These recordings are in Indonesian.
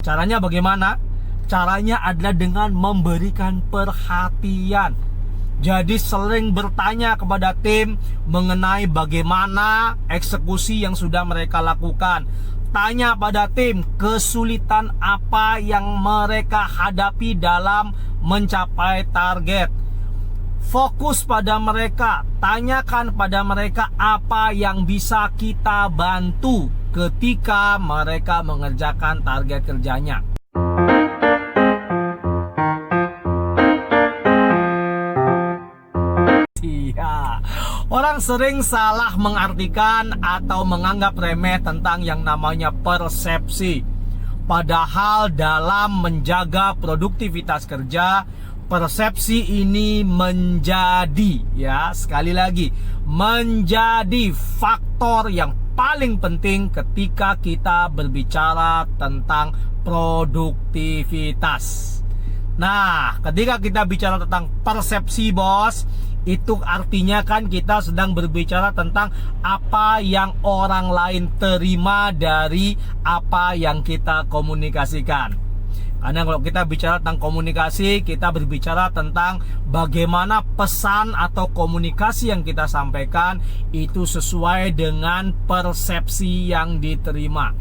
Caranya bagaimana? Caranya adalah dengan memberikan perhatian. Jadi sering bertanya kepada tim mengenai bagaimana eksekusi yang sudah mereka lakukan. Tanya pada tim kesulitan apa yang mereka hadapi dalam mencapai target. Fokus pada mereka, tanyakan pada mereka apa yang bisa kita bantu ketika mereka mengerjakan target kerjanya. Orang sering salah mengartikan atau menganggap remeh tentang yang namanya persepsi. Padahal dalam menjaga produktivitas kerja, persepsi ini menjadi, ya sekali lagi, menjadi faktor yang paling penting ketika kita berbicara tentang produktivitas. Nah, ketika kita bicara tentang persepsi, bos, itu artinya kan kita sedang berbicara tentang apa yang orang lain terima dari apa yang kita komunikasikan. Karena kalau kita bicara tentang komunikasi, kita berbicara tentang bagaimana pesan atau komunikasi yang kita sampaikan itu sesuai dengan persepsi yang diterima.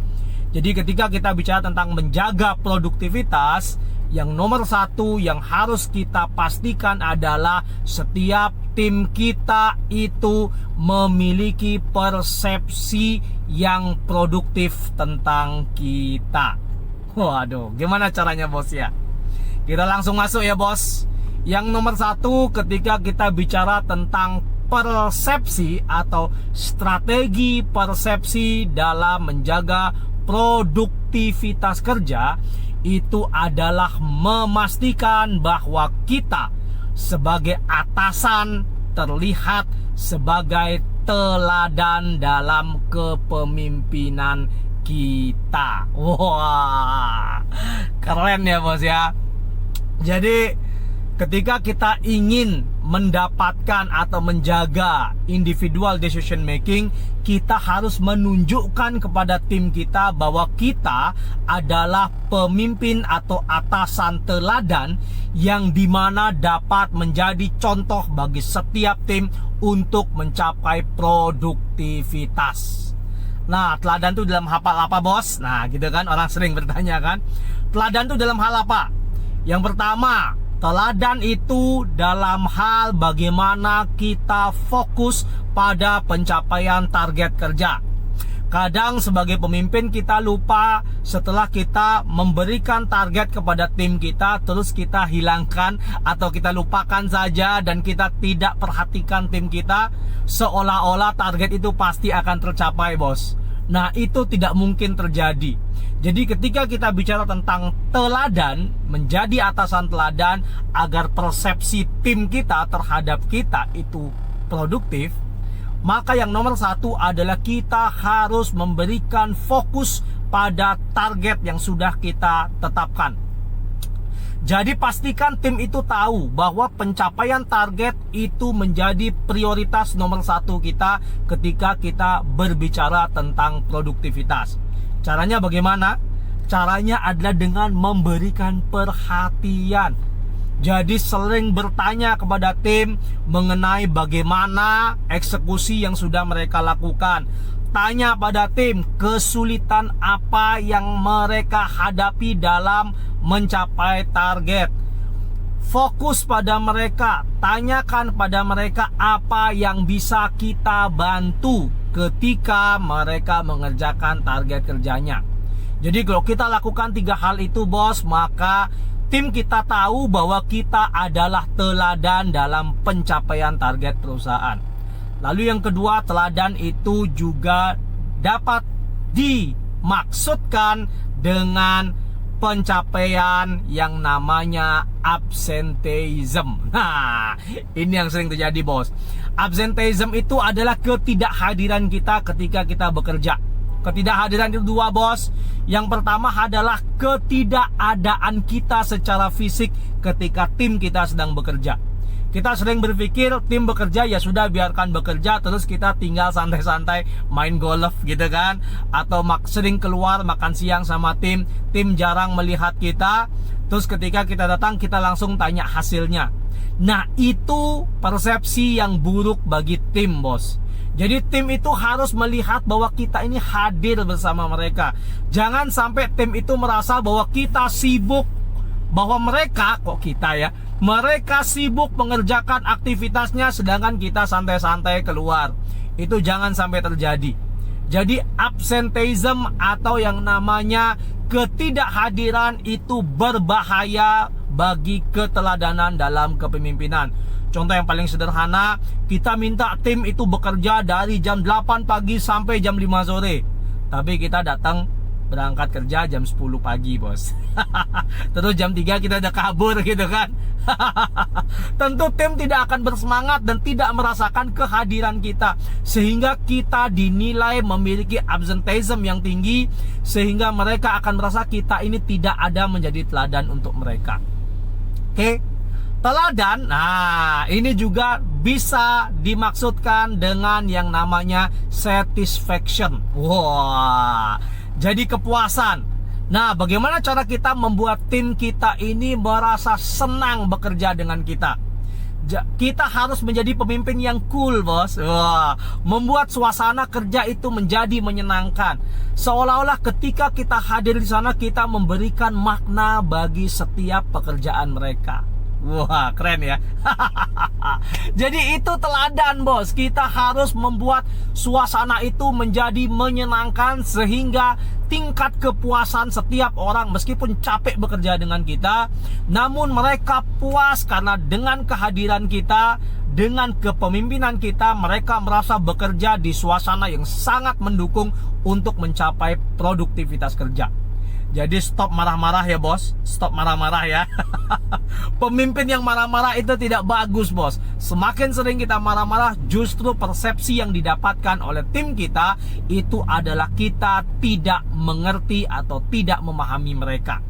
Jadi ketika kita bicara tentang menjaga produktivitas, yang nomor satu yang harus kita pastikan adalah setiap tim kita itu memiliki persepsi yang produktif tentang kita. Waduh, gimana caranya bos ya? Kita langsung masuk ya bos. Yang nomor satu, ketika kita bicara tentang persepsi atau strategi persepsi dalam menjaga produktivitas kerja, itu adalah memastikan bahwa kita sebagai atasan terlihat sebagai teladan dalam kepemimpinan kita. Wah, keren ya bos ya. Jadi ketika kita ingin mendapatkan atau menjaga individual decision making, kita harus menunjukkan kepada tim kita bahwa kita adalah pemimpin atau atasan teladan yang dimana dapat menjadi contoh bagi setiap tim untuk mencapai produktivitas. Nah, teladan itu dalam hal apa bos? Nah gitu kan, orang sering bertanya kan, teladan itu dalam hal apa? Yang pertama, teladan itu dalam hal bagaimana kita fokus pada pencapaian target kerja. Kadang sebagai pemimpin kita lupa setelah kita memberikan target kepada tim kita, terus kita hilangkan atau kita lupakan saja dan kita tidak perhatikan tim kita, seolah-olah target itu pasti akan tercapai bos. Nah itu tidak mungkin terjadi. Jadi ketika kita bicara tentang teladan, menjadi atasan teladan agar persepsi tim kita terhadap kita itu produktif, maka yang nomor satu adalah kita harus memberikan fokus pada target yang sudah kita tetapkan. Jadi pastikan tim itu tahu bahwa pencapaian target itu menjadi prioritas nomor satu kita ketika kita berbicara tentang produktivitas. Caranya bagaimana? Caranya adalah dengan memberikan perhatian. Jadi sering bertanya kepada tim mengenai bagaimana eksekusi yang sudah mereka lakukan. Tanya pada tim kesulitan apa yang mereka hadapi dalam mencapai target. Fokus pada mereka, tanyakan pada mereka apa yang bisa kita bantu ketika mereka mengerjakan target kerjanya. Jadi kalau kita lakukan 3 hal itu bos, maka tim kita tahu bahwa kita adalah teladan dalam pencapaian target perusahaan. Lalu yang kedua, teladan itu juga dapat dimaksudkan dengan pencapaian yang namanya absenteeism. Nah, ini yang sering terjadi bos. Absenteeism itu adalah ketidakhadiran kita ketika kita bekerja. Ketidakhadiran itu 2 bos. Yang pertama adalah ketidakadaan kita secara fisik ketika tim kita sedang bekerja. Kita sering berpikir tim bekerja ya sudah biarkan bekerja, terus kita tinggal santai-santai main golf gitu kan, atau sering keluar makan siang sama tim jarang melihat kita. Terus ketika kita datang kita langsung tanya hasilnya. Nah, itu persepsi yang buruk bagi tim, bos. Jadi tim itu harus melihat bahwa kita ini hadir bersama mereka. Jangan sampai tim itu merasa bahwa kita sibuk, bahwa mereka, kok kita ya, mereka sibuk mengerjakan aktivitasnya sedangkan kita santai-santai keluar. Itu jangan sampai terjadi. Jadi absenteeism atau yang namanya ketidakhadiran itu berbahaya bagi keteladanan dalam kepemimpinan. Contoh yang paling sederhana, kita minta tim itu bekerja dari jam 8 pagi sampai jam 5 sore. Tapi kita datang berangkat kerja jam 10 pagi, bos. Terus jam 3 kita udah kabur gitu kan. Tentu tim tidak akan bersemangat dan tidak merasakan kehadiran kita, sehingga kita dinilai memiliki absenteeism yang tinggi, sehingga mereka akan merasa kita ini tidak ada menjadi teladan untuk mereka. Oke, teladan, nah ini juga bisa dimaksudkan dengan yang namanya satisfaction. Wah, jadi kepuasan. Nah, bagaimana cara kita membuat tim kita ini merasa senang bekerja dengan kita? Kita harus menjadi pemimpin yang cool, bos. Wah, membuat suasana kerja itu menjadi menyenangkan. Seolah-olah ketika kita hadir di sana, kita memberikan makna bagi setiap pekerjaan mereka. Wah, keren ya. Jadi itu teladan, bos. Kita harus membuat suasana itu menjadi menyenangkan, sehingga tingkat kepuasan setiap orang meskipun capek bekerja dengan kita, namun mereka puas karena dengan kehadiran kita, dengan kepemimpinan kita, mereka merasa bekerja di suasana yang sangat mendukung untuk mencapai produktivitas kerja. Jadi stop marah-marah ya, bos. Stop marah-marah ya. Pemimpin yang marah-marah itu tidak bagus, bos. Semakin sering kita marah-marah, justru persepsi yang didapatkan oleh tim kita itu adalah kita tidak mengerti atau tidak memahami mereka.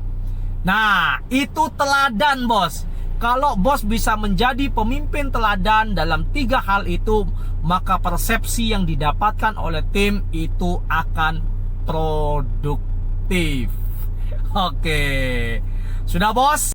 Nah, itu teladan, bos. Kalau bos bisa menjadi pemimpin teladan dalam 3 hal itu, maka persepsi yang didapatkan oleh tim itu akan produktif. Oke, sudah, bos?